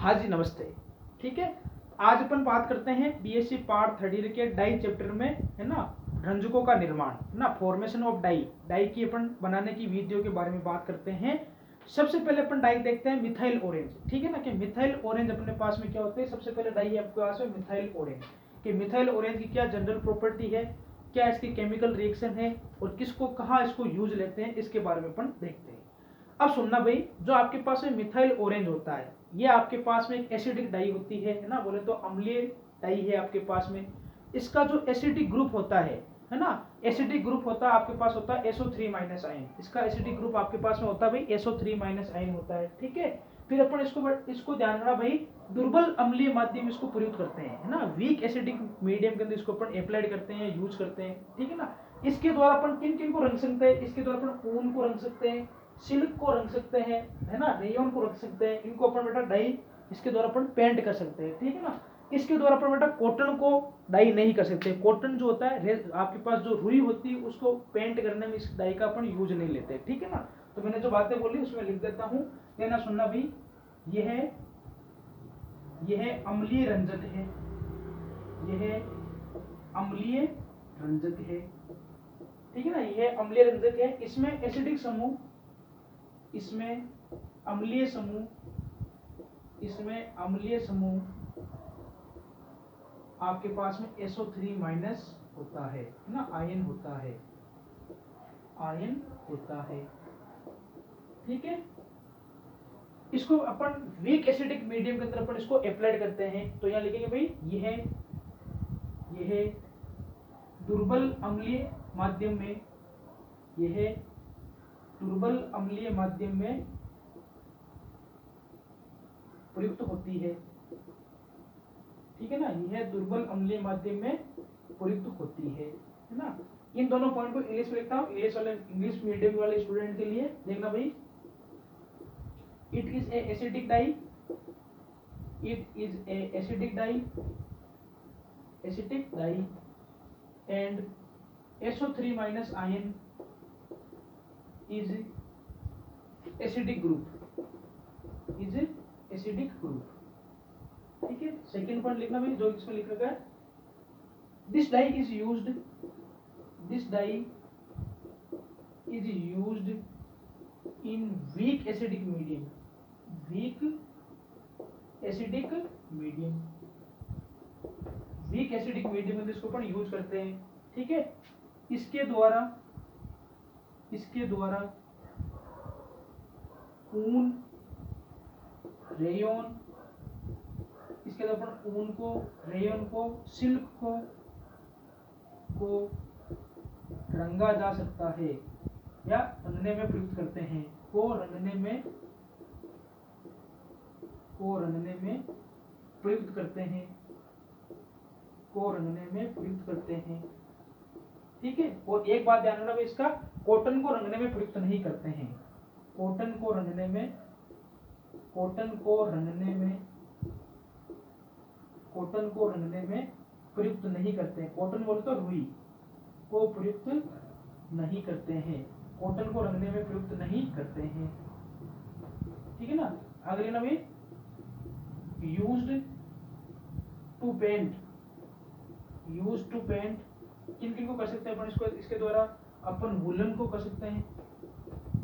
हाँ जी नमस्ते। ठीक है, आज अपन बात करते हैं बीएससी पार्ट 3 के डाई चैप्टर में, है ना, रंजकों का निर्माण, है ना, फॉर्मेशन ऑफ डाई। डाई की अपन बनाने की विधियों के बारे में बात करते हैं। सबसे पहले अपन डाई देखते हैं मिथाइल ऑरेंज। ठीक है ना, कि मिथाइल ऑरेंज अपने पास में क्या होते हैं। सबसे पहले डाई आपके पास में मिथाइल ऑरेंज, कि मिथाइल ऑरेंज की क्या जनरल प्रॉपर्टी है, क्या इसकी केमिकल रिएक्शन है और किसको कहाँ इसको यूज लेते हैं, इसके बारे में अपन देखते हैं। अब सुनना भाई, जो आपके पास में मिथाइल ऑरेंज होता है, ये आपके पास में एक एसिडिक डाई होती है ना, बोले तो अम्लीय डाई है आपके पास में। इसका जो एसिडिक ग्रुप होता है ना, एसिडिक ग्रुप होता है आपके पास होता है SO3 माइनस आयन। इसका एसिडिक ग्रुप आपके पास में होता है भाई SO3 माइनस आयन होता है। ठीक है, फिर अपन इसको ध्यान रखना भाई, दुर्बल अम्लीय माध्यम इसको प्रयुक्त करते हैं, है ना, वीक एसिडिक मीडियम के अंदर इसको अपन अप्लाइड करते हैं, यूज करते हैं। ठीक है ना, इसके द्वारा अपन किन किन को रंग सकते हैं, इसके द्वारा अपन ऊन को रंग सकते हैं, सिल्क को रंग सकते हैं, है ना, रेयन को रख सकते हैं। इनको अपन बेटा डाई इसके द्वारा अपन पेंट कर सकते हैं। ठीक है ना, इसके द्वारा अपन बेटा कॉटन को डाई नहीं कर सकते। कॉटन जो होता है, आपके पास जो रुई होती है, उसको पेंट करने में इस डाई का अपन यूज नहीं लेते। ठीक है ना, तो मैंने जो बातें बोली उसमें लिख देता हूँ, लेना सुनना भी। यह अम्लीय रंजक है, यह अम्लीय रंजक है। ठीक है ना, यह अम्लीय रंजक है। इसमें एसिडिक समूह, इसमें अम्लीय समूह, इसमें अम्लीय समूह आपके पास में SO3 माइनस होता है ना, आयन होता है, आयन होता है। ठीक है, इसको अपन वीक एसिडिक मीडियम के अंदर अपन इसको अप्लाइड करते हैं। तो यहाँ लिखेंगे भाई, यह दुर्बल अम्लीय माध्यम में, यह दुर्बल अम्लीय माध्यम में प्रयुक्त होती है। ठीक है ना, यह दुर्बल अम्लीय माध्यम में प्रयुक्त होती है ना। इन दोनों पॉइंट को इंग्लिश में लिखता हूँ, इंग्लिश मीडियम वाले स्टूडेंट के लिए देखना भाई। It is a acidic dye, it is a acidic dye, acidic dye and SO3 minus ion is acidic group, is acidic group. ठीक है, सेकेंड पॉइंट लिखना भाई, जो इसमें लिख रखा है, this dye is used, this dye is used in weak acidic medium, weak acidic medium, weak acidic medium में इसको अपन यूज करते हैं। ठीक है, इसके द्वारा ऊन, रेयन, इसके द्वारा अपन ऊन को, रेयन को, सिल्क को रंगा जा सकता है या रंगने में प्रयुक्त करते हैं, को रंगने में प्रयुक्त करते हैं, को रंगने में प्रयुक्त करते हैं। ठीक है, और एक बात ध्यान रखना, इसका कॉटन को रंगने में प्रयुक्त नहीं करते हैं, कॉटन को रंगने में प्रयुक्त नहीं करते हैं। कॉटन बोले तो रुई को प्रयुक्त नहीं करते हैं, कॉटन को रंगने में प्रयुक्त नहीं करते हैं। ठीक है ना, अगले ना भाई, used to paint, used to paint किन किन को कर सकते हैं अपन इसको, इसके द्वारा अपन वुलन को कर सकते हैं।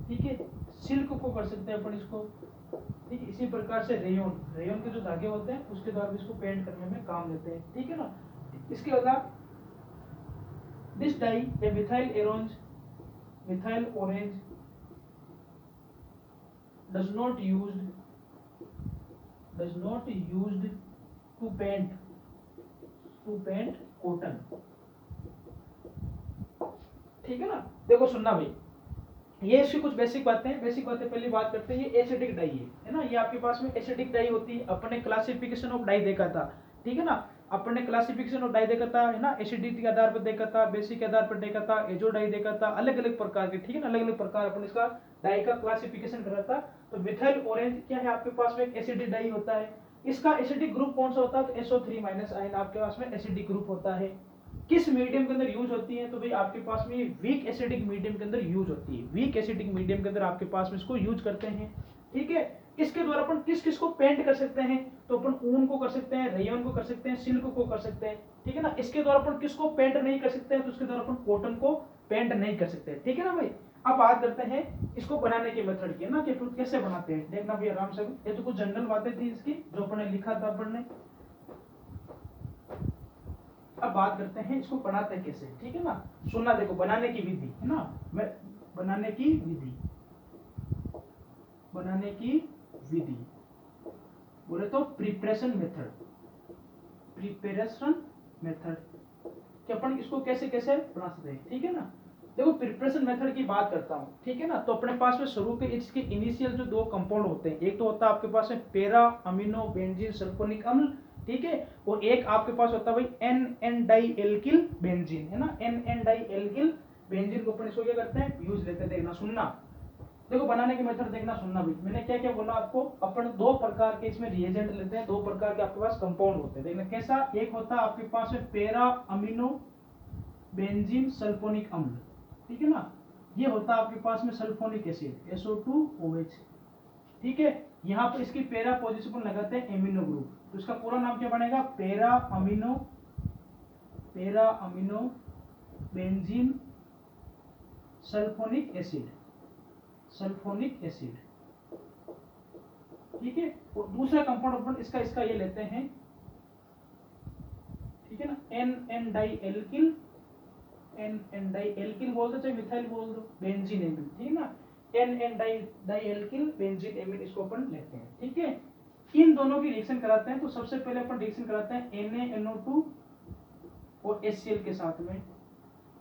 ठीक है, सिल्क को कर सकते हैं अपन इसको। ठीक है, इसी प्रकार से रेयन के जो धागे होते हैं उसके द्वारा भी इसको पेंट करने में काम लेते हैं। ठीक है ना, इसके अलावा this dye a methyl orange does not used to paint cotton। ठीक है ना, देखो सुनना भाई, ये इसकी कुछ बेसिक बातें पहले बात करते हैं। ये एसिडिक डाई है ना, ये आपके पास में एसिडिक डाई होती है। अपने क्लासिफिकेशन ऑफ डाई देखा था। ठीक है ना, अपने क्लासिफिकेशन ऑफ डाई देखा था, है ना, एसिडिटी के आधार पर देखा था, बेसिक के आधार पर देखा था, एजो डाई देखा था, अलग अलग प्रकार के। ठीक है ना, अलग अलग प्रकार अपन इसका डाई का क्लासिफिकेशन करा था। तो मिथाइल ऑरेंज क्या है, आपके पास में एक एसिडिक डाई होता है। इसका एसिडिक ग्रुप कौन सा होता है, तो SO3 माइनस आयन आपके पास में एसिडिक ग्रुप होता है। किस मीडियम के अंदर यूज होती है, तो भाई आपके पास में वीक एसिडिक मीडियम के अंदर यूज होती है। वीक एसिडिक मीडियम के अंदर आपके पास में इसको यूज करते हैं। ठीक है। इसके द्वारा अपन किस किस को पेंट कर सकते हैं, तो अपन ऊन को कर सकते हैं, रेयन को कर सकते हैं, सिल्क को कर सकते हैं, ठीक है ना। इसके द्वारा अपन किसको पेंट नहीं कर सकते हैं, तो इसके द्वारा अपन कॉटन को पेंट नहीं कर सकते, ठीक है ना भाई। अब बात करते हैं इसको बनाने के मेथड की ना, कि अपन कैसे बनाते हैं, देखना भाई आराम से। ये तो कुछ जनरल बातें थी इसकी जो अपन ने लिखा था अपन ने। अब बात करते हैं इसको बनाते हैं कैसे, ठीक है ना। सुनना, देखो बनाने की विधि है ना, मैं बनाने की विधि, बनाने की विधि बोले तो प्रिपरेशन मेथड, प्रिपरेशन मेथड कि अपन इसको कैसे कैसे बना सकते हैं, ठीक है ना। देखो प्रिपरेशन मेथड की बात करता हूँ, ठीक है ना। तो अपने पास में शुरू के इसके इनिशियल जो दो कंपाउंड होते हैं, एक तो होता है आपके पास में पैरा अमीनो बेंजीन सल्फोनिक अम्ल, ठीक है, और एक आपके पास होता है भाई N N di alkyl benzene, है ना। N N di alkyl benzene को अपन इसको क्या करते हैं, यूज लेते हैं। देखना सुनना, देखो बनाने की मेथड देखना सुनना भाई, मैंने क्या क्या बोला आपको। अपन दो प्रकार के इसमें रिएजेंट लेते हैं, दो प्रकार के आपके पास कंपाउंड होते हैं। देखना कैसा, एक होता है आपके पास में पैरा अमीनो बेंजीन सल्फोनिक अम्ल, ठीक है ना। ये होता है आपके पास में सल्फोनिक एसिड SO2OH, ठीक है। यहाँ पर इसकी पैरा पोजीशन लगाते हैं एमिनो ग्रुप, तो इसका पूरा नाम क्या बनेगा, para amino benzene sulphonic acid, sulphonic acid, ठीक है। और दूसरा कंपाउंड अपन इसका ये लेते हैं, ठीक है ना, N N di alkyl, N N di alkyl बोल दो चाहे मिथाइल बोल दो, बेंजीन एमिन, ठीक है ना। N N di alkyl benzene amine इसको अपन लेते हैं, ठीक है। इन दोनों की रिएक्शन कराते हैं, तो सबसे पहले अपन रिएक्शन कराते हैं NaNO2 और HCl के साथ में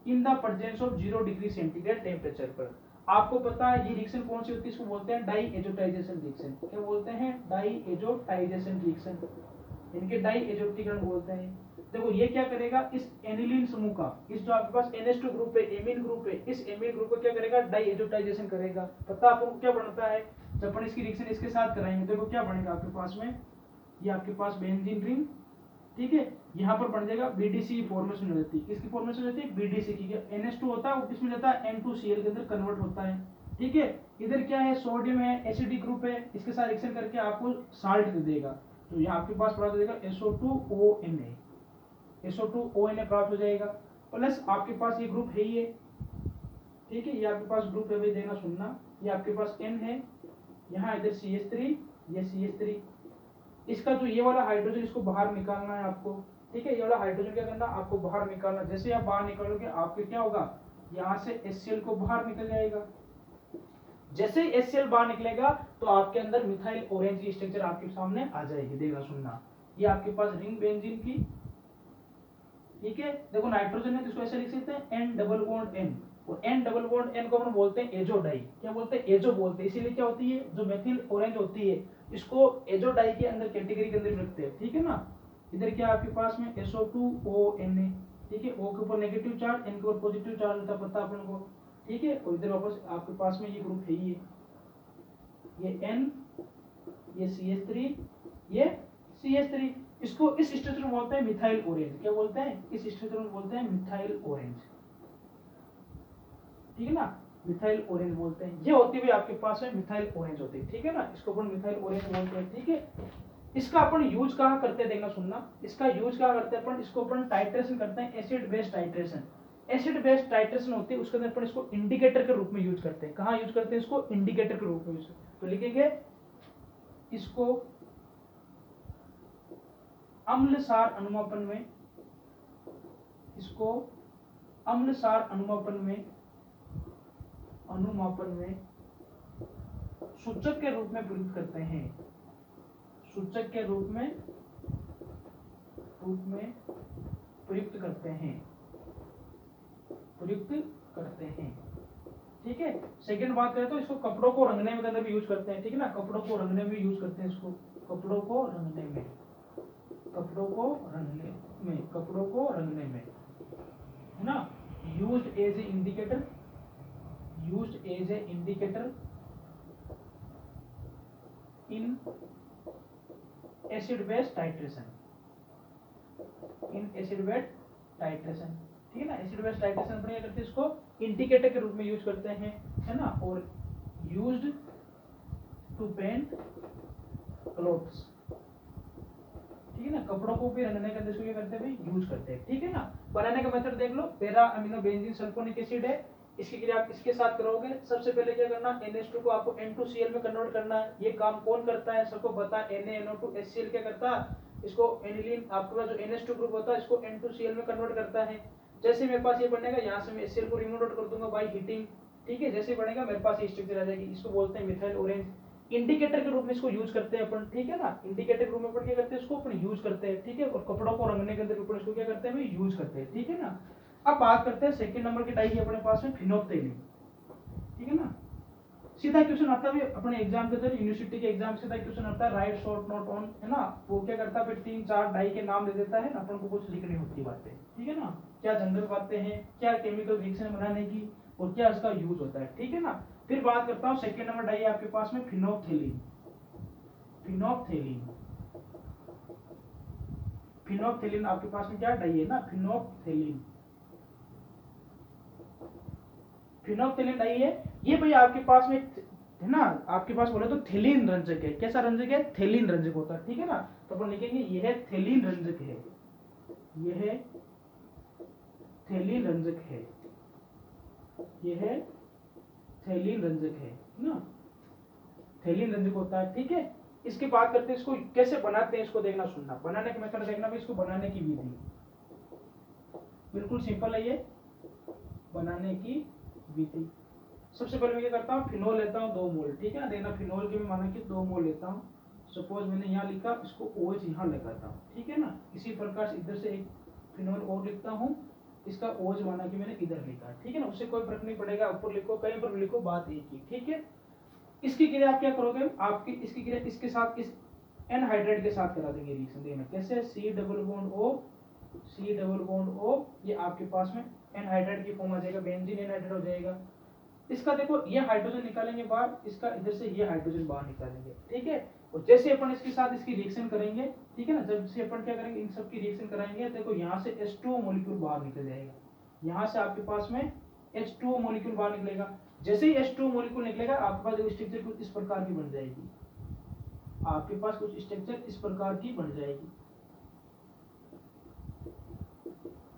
in the presence of 0 degree centigrade temperature पर। आपको पता है ये रिएक्शन कौन सी होती है, इसको बोलते हैं डाई एजोटाइजेशन रिएक्शन। क्या बोलते हैं, डाई एजोटाइजेशन रिएक्शन, इनके डाई एजोटीकरण बोलते हैं। देखो ये क्या करेगा, इस एनिलीन समूह का, इस जो आपके पास NH2 ग्रुप है, एमीन ग्रुप है, इस एमीन ग्रुप को क्या करेगा, डाई एजोटाइजेशन करेगा। पता आपको क्या बनता है, जब अपन इसकी रिएक्शन इसके साथ कराएंगे, देखो क्या बनेगा आपके पास में, ये आपके पास बेंजीन रिंग, ठीक है। यहाँ पर बन जाएगा BDC फॉर्मेशन हो जाती है, किसकी फॉर्मेशन हो जाती है, BDC की। NH2 होता है वो किसमें जाता है, N2Cl के अंदर कन्वर्ट होता है, ठीक है। इधर क्या है, सोडियम है, एसिडिक ग्रुप है, इसके साथ रिएक्शन करके आपको साल्ट दे देगा, तो यहाँ आपके पास प्राप्त हो जाएगा SO2ONA, SO2ONA प्राप्त हो जाएगा। प्लस आपके पास ये ग्रुप है ये, ठीक है, ये आपके पास ग्रुप है, देना सुनना, ये आपके पास N है, यहाँ इधर CH3, ये CH3, इसका जो ये वाला हाइड्रोजन इसको बाहर निकालना है आपको, ठीक है। ये वाला हाइड्रोजन क्या करना, आपको बाहर निकालना। जैसे आप बाहर निकालोगे आपके क्या होगा, यहाँ से HCl को बाहर निकल जाएगा। जैसे ही HCl बाहर निकलेगा तो आपके अंदर मिथाइल ऑरेंज की स्ट्रक्चर आपके सामने आ जाएगी। देखना सुनना, ये आपके पास रिंग बेंजीन की, ठीक है। देखो नाइट्रोजन है तो इसको ऐसे लिख सकते हैं N डबल बॉन्ड N, और N डबल बॉन्ड N को हम बोलते हैं एजो डाई। क्या बोलते हैं, एजो बोलते हैं। इसीलिए क्या होती है, जो मेथिल ऑरेंज होती है इसको एजो डाई के अंदर कैटेगरी के अंदर रखते हैं, ठीक है ना। इधर क्या आपके पास में SO2ONA, ठीक है, O के ऊपर नेगेटिव चार्ज, N के ऊपर पॉजिटिव चार्ज होता है, पता अपन को, ठीक है। और इधर वापस आपके पास में ये ग्रुप है, ये N, ये CH3, ये CH3, इसको इस स्ट्रक्चर में बोलते हैं मिथाइल ऑरेंज। क्या बोलते हैं, इस स्ट्रक्चर में बोलते हैं मिथाइल ऑरेंज, ठीक है ना, मिथाइल ऑरेंज बोलते हैं। ये होती हुई आपके पास है मिथाइल ऑरेंज होती है, ठीक है ना, इसको अपन मिथाइल ऑरेंज बोलते हैं, ठीक है। इसका अपन यूज कहाँ करते हैं, देखना सुनना, इसका यूज कहाँ करते हैं अपन, इसको अपन टाइट्रेशन करते हैं, acid base titration. Acid base titration होती है, उसके अंदर अपन इसको इंडिकेटर के रूप में यूज करते हैं। कहाँ यूज करते हैं इसको, इंडिकेटर के रूप में यूज, तो लिखेंगे इसको अम्लसार अनुमापन में, इसको अम्लसार अनुमापन में सूचक के रूप में प्रयुक्त करते हैं, सूचक के रूप में प्रयुक्त करते हैं, ठीक है। सेकंड बात करें तो इसको कपड़ों को रंगने में भी यूज करते हैं, ठीक है ना, कपड़ों को रंगने में यूज करते हैं इसको, कपड़ों को रंगने में, है ना। Used as a indicator in acid base titration, ठीक है ना। एसिड बेस टाइट्रेशन अपन क्या करते हैं, इसको इंडिकेटर के रूप में यूज करते हैं, है ना। और यूज्ड टू पेंट क्लोथ्स, ठीक है ना, कपड़ों को भी रंगने के अंदर इसको क्या करते हैं भाई, यूज करते हैं, ठीक है ना। बनाने का मेथड देख लो, para amino benzene sulphonic acid है, इसकी क्रिया आप इसके साथ करोगे। सबसे पहले क्या करना, NH2 को आपको N2Cl में कन्वर्ट करना है। ये काम कौन करता है, सबको पता है, NaNO2 HCl क्या करता है, इसको एनिलीन, आपके पास जो NH2 ग्रुप होता है इसको N2Cl में कन्वर्ट करता है। जैसे मेरे पास ये बनेगा, यहाँ से मैं HCl को रिमूव आउट कर दूंगा बाय हीटिंग, ठीक है। जैसे बनेगा मेरे पास ये स्ट्रक्चर आ जाएगी, इसको बोलते हैं मिथाइल ऑरेंज। इंडिकेटर के रूप में इसको यूज करते हैं अपन, ठीक है ना, इंडिकेटर के रूप में अपन क्या करते हैं, इसको अपन यूज करते हैं, ठीक है। और कपड़ों को रंगने के अंदर अपन इसको क्या करते हैं भाई, यूज करते हैं, ठीक है ना। अब बात करते हैं सेकंड नंबर की डाई है अपने पास में फिनोप्थेलिन, ठीक है ना। सीधा क्वेश्चन आता है अपने एग्जाम के अंदर, यूनिवर्सिटी के एग्जाम सीधा क्वेश्चन आता है, राइट शॉर्ट नोट ऑन, है ना। वो क्या करता है फिर 3-4 डाई के नाम दे देता है, अपन को कुछ लिखनी होती है बातें, ठीक है ना, क्या जनरल बातें हैं, क्या केमिकल रिएक्शन बनाने की, और क्या इसका यूज होता है, ठीक है ना। फिर बात करता हूँ सेकंड नंबर डाई है आपके पास में फिनोप्थेलिन। फिनोप्थेलिन, फिनोप्थेलिन आपके पास में क्या डाई है ना, फिनोप्थेलिन। फिनोप्थेलिन डाई है ये भाई आपके पास में, है ना, आपके पास बोले तो थेलिन रंजक है। कैसा रंजक है, थेलिन रंजक होता है, ठीक है ना। तो अपन लिखेंगे यह थेलिन रंजक है, यह थेलिन रंजक है, यह थेलिन रंजक है ना, थेलिन रंजक होता है, ठीक है। इसकी बात करते हैं, इसको कैसे बनाते हैं, इसको देखना सुनना, बनाने का मेथड देखना भाई, इसको बनाने की विधि बिल्कुल सिंपल है ये बनाने की विधि। सबसे पहले मैं क्या करता हूँ, फिनोल लेता हूँ 2 मोल, ठीक है ना। देखना फिनोल के मैं माना कि 2 मोल लेता हूँ। सपोज मैंने यहाँ लिखा, इसको OH यहाँ लगाता हूँ, ठीक है ना। इसी प्रकार से इधर से एक फिनोल और लिखता हूँ, इसका OH माना कि मैंने इधर लिखा, ठीक है ना। उससे कोई फर्क नहीं पड़ेगा, ऊपर लिखो कहीं पर लिखो, बात एक ही, ठीक है। इसकी क्रिया आप क्या करोगे, आपकी इसकी क्रिया इसके साथ, इस एनहाइड्राइड के साथ करा देंगे रिएक्शन। देखना कैसे, C double bond O, C double bond O, ये आपके पास में एनहाइड्राइड की फॉर्म आ जाएगा, बेंजीन एनहाइड्राइड हो जाएगा। इसका देखो ये हाइड्रोजन निकालेंगे बाहर, इसका इधर से ये हाइड्रोजन बाहर निकालेंगे, ठीक है। और जैसे अपन इसके साथ इसकी रिएक्शन करेंगे, ठीक है ना, जब से अपन क्या करेंगे, इन सब की रिएक्शन कराएंगे, देखो यहाँ से H2O मॉलिक्यूल बाहर निकल जाएगा, यहाँ से आपके पास में H2O मॉलिक्यूल बाहर निकलेगा। जैसे ही H2O मॉलिक्यूल निकलेगा, आपके पास स्ट्रक्चर कुछ इस प्रकार की बन जाएगी, आपके पास कुछ स्ट्रक्चर इस प्रकार की बन जाएगी,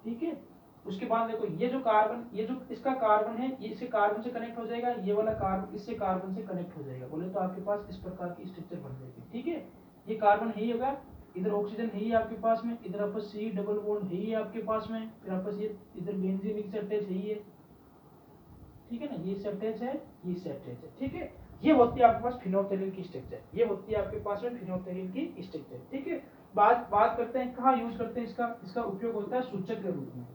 ठीक है। उसके बाद देखो ये जो कार्बन, ये जो इसका कार्बन है, ये इससे कार्बन से कनेक्ट हो जाएगा, ये वाला कार्बन इससे कार्बन से कनेक्ट हो जाएगा, बोले तो आपके पास इस प्रकार की स्ट्रक्चर बन जाएगी, ठीक है। ये कार्बन है ही होगा, इधर ऑक्सीजन है ही आपके पास में, इधर आपस C डबल बॉन्ड है ही आपके पास में, फिर आपस ये इधर बेंजीन से अटैच है ही है, ठीक है ना, ये से अटैच है, ये से अटैच है, ठीक है। ये होती है आपके पास फिनोप्थेलिन की स्ट्रक्चर, ये होती है आपके पास में फिनोप्थेलिन की स्ट्रक्चर, ठीक है। बात करते हैं कहाँ यूज करते हैं इसका। इसका उपयोग होता है सूचक के रूप में,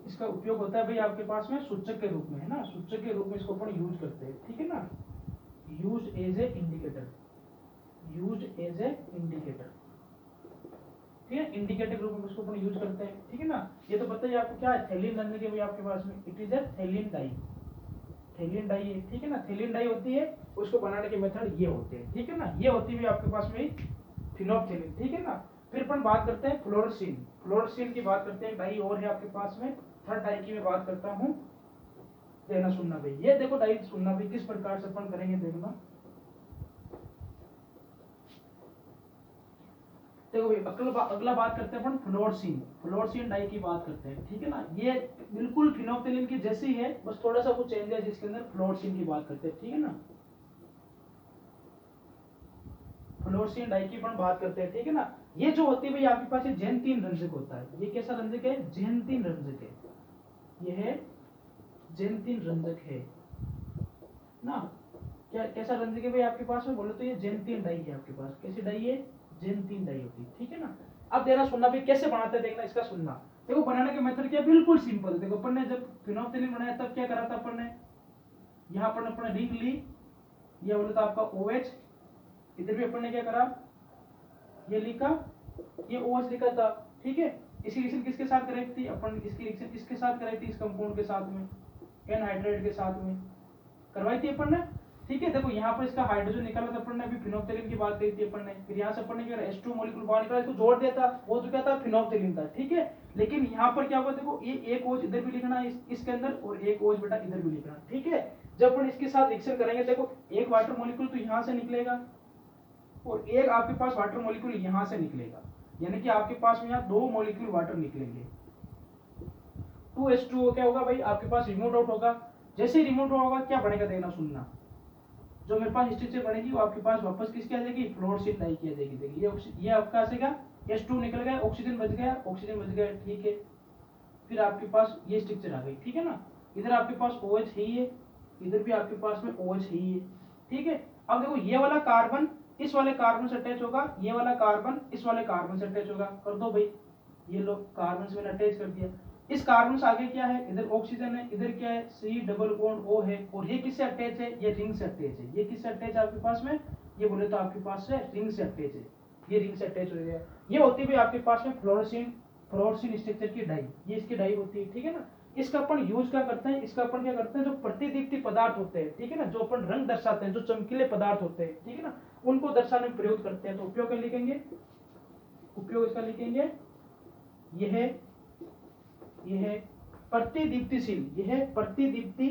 इसका उपयोग होता है भाई आपके पास में सूचक के रूप में, है ना, सूचक के रूप में इसको अपन यूज करते हैं, ठीक है ना। Use as a indicator, use as a indicator, ठीक है, इंडिकेटर के रूप में इसको अपन यूज करते हैं, ठीक है ना। ये तो पता ही आपको क्या है, थेलिन रंग के भाई आपके पास में, it is a phthalein dye, phthalein dye है, ठीक है ना। थेलिन डाई होती है, उसको बनाने के मेथड ये होते हैं, ठीक है ना। ये होती है आपके पास में फिनोप्थेलिन, ठीक है ना। फिर अपन बात करते हैं फ्लोरोसिन, फ्लोरोसिन की बात करते हैं, डाई और है आपके पास में, थर्ड डाई की मैं बात करता हूँ, देखना सुनना भाई, ये देखो डाई सुनना भाई, किस प्रकार से अपन करेंगे देखना। देखो भाई अगला बात करते हैं अपन फ्लोरोसिन, फ्लोरोसिन डाई की बात करते हैं, ठीक है ना। ये बिल्कुल फिनोप्थेलिन की जैसी है, बस थोड़ा सा कुछ चेंज है जिसके अंदर फ्लोरोसिन की बात करते हैं, ठीक है ना। फ्लोरोसिन डाई की अपन बात करते हैं, ठीक है ना। ये जो होती है भाई आपके पास, ये जेनतीन रंजक होता है। ये कैसा रंजक है, जेनतीन रंजक है, यह जेनतीन रंजक है ना। क्या कैसा रंजक है भाई आपके पास में, बोले तो ये जेनतीन डाई है आपके पास। कैसी डाई है, जेनतीन डाई होती है, ठीक है ना। अब देना सुनना भाई कैसे बनाते हैं, देखना इसका सुनना। देखो बनाने का मेथड क्या, बिल्कुल सिंपल है। देखो अपन ने जब फिनोप्थेलिन बनाया तब क्या करा था अपन ने, यहाँ पर अपने रिंग ली, ये बोले तो आपका OH, इधर भी अपन ने क्या करा, ये लिखा, ये OH लिखा था, ठीक है। इसकी रिएक्शन किसके साथ कराई थी अपन, इसकी रिएक्शन किसके साथ कराई थी, इस कंपाउंड के साथ में, एनहाइड्राइड के साथ में करवाई थी अपन ने, ठीक है। देखो यहाँ पर इसका हाइड्रोजन निकाला था अपन ने, अभी फिनोप्थेलिन की बात करी थी अपन ने। फिर यहाँ से अपन ने क्या करा, H2 मॉलिक्यूल बाहर निकाला, इसको जोड़ दिया था, वो जो क्या था, फिनोप्थेलिन था, ठीक है। लेकिन यहाँ पर क्या हुआ, देखो ये एक OH इधर भी लिखना है इसके अंदर, और एक OH बेटा इधर भी लिखना, ठीक है। जब अपन इसके साथ रिएक्शन करेंगे, देखो एक वाटर मॉलिक्यूल तो यहाँ से निकलेगा और एक आपके पास वाटर मॉलिक्यूल यहाँ से निकलेगा, यानी कि आपके पास में यहाँ 2 मॉलिक्यूल वाटर निकलेंगे। 2H2O क्या होगा भाई, आपके पास रिमूव आउट होगा। जैसे ही रिमूव आउट होगा क्या बनेगा, देखना सुनना, जो मेरे पास स्ट्रक्चर बनेगी वो आपके पास वापस किसकी आ जाएगी, फ्लोरोसिन डाई की आ जाएगी। देखिए ये आपका आएगा, H2 निकल गया, ऑक्सीजन बच गया, ठीक है। फिर आपके पास ये स्ट्रक्चर आ गई, ठीक है ना। इधर आपके पास OH है ही है, इधर भी आपके पास में OH है ही है, ठीक है। अब देखो ये वाला कार्बन इस वाले कार्बन से अटैच होगा, ये वाला कार्बन इस वाले कार्बन से अटैच होगा। कर दो भाई, ये लो कार्बन से मैंने अटैच कर दिया। इस कार्बन से आगे क्या है, इधर ऑक्सीजन है, इधर क्या है, C डबल बॉन्ड O है, और ये किससे अटैच है, ये रिंग से अटैच है। ये किससे अटैच है आपके पास में, ये बोले तो आपके पास से रिंग से अटैच है, ये रिंग से अटैच हो गया। ये होती है आपके पास में फ्लोरोसिन स्ट्रक्चर की डाई, ये इसकी डाई होती है, ठीक है ना। इसका अपन यूज क्या करते हैं, इसका अपन क्या करते हैं, जो प्रतिदीप्ति पदार्थ होते हैं, ठीक है ना, जो अपन रंग दर्शाते हैं, जो चमकीले पदार्थ होते हैं, ठीक है ना, उनको दर्शाने में प्रयोग करते हैं। तो उपयोग क्या लिखेंगे, उपयोग इसका लिखेंगे, यह है प्रतिदीप्तिशील, यह है प्रतिदीप्ति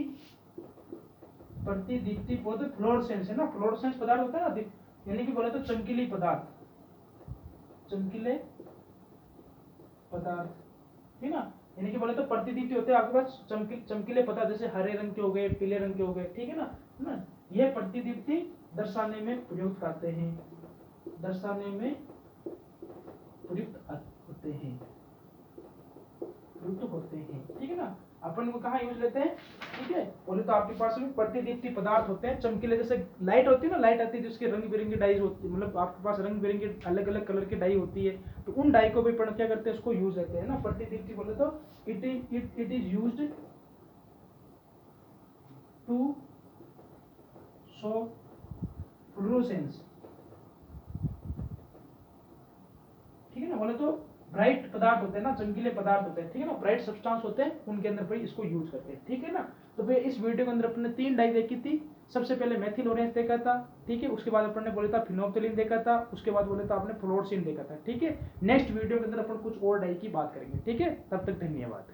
बोलते फ्लोरोसेंस है ना, फ्लोरोसेंस पदार्थ होता है ना, यानी कि बोले तो चमकीले पदार्थ, ठीक ना, यानी कि बोले तो प्रतिदीप्ति होते हैं आपके पास चमकीले पदार्थ, जैसे हरे रंग के हो गए, पीले रंग के हो गए, ठीक है ना। यह प्रतिदीप्ति दर्शाने में प्रयुक्त करते हैं, दर्शाने में प्रयुक्त होते हैं, ठीक है ना। अपन को कहाँ यूज लेते हैं, ठीक है, बोले तो आपके पास में प्रतिदीप्ति पदार्थ होते हैं चमकीले, जैसे लाइट होती है ना, लाइट आती है जिसके रंग बिरंगी डाई होती है, मतलब आपके पास रंग बिरंगी अलग अलग कलर की डाई होती है, तो उन डाई को भी अपन क्या करते हैं, उसको यूज लेते हैं ना। प्रतिदीप्ति बोले तो it is used to show fluorescence, ठीक है ना। बोले तो ब्राइट पदार्थ होते हैं ना, चमकीले पदार्थ होते हैं, ठीक है ना, ब्राइट सब्सटेंस होते हैं, उनके अंदर भाई इसको यूज करते हैं, ठीक है ना। तो भाई इस वीडियो के अंदर अपने 3 डाई देखी थी। सबसे पहले मेथिल ऑरेंज देखा था, ठीक है, उसके बाद अपन ने बोला था फिनोप्थेलिन देखा था, उसके बाद बोला था आपने फ्लोरोसिन देखा था, ठीक है। नेक्स्ट वीडियो के अंदर अपन कुछ और डाई की बात करेंगे, ठीक है। तब तक धन्यवाद।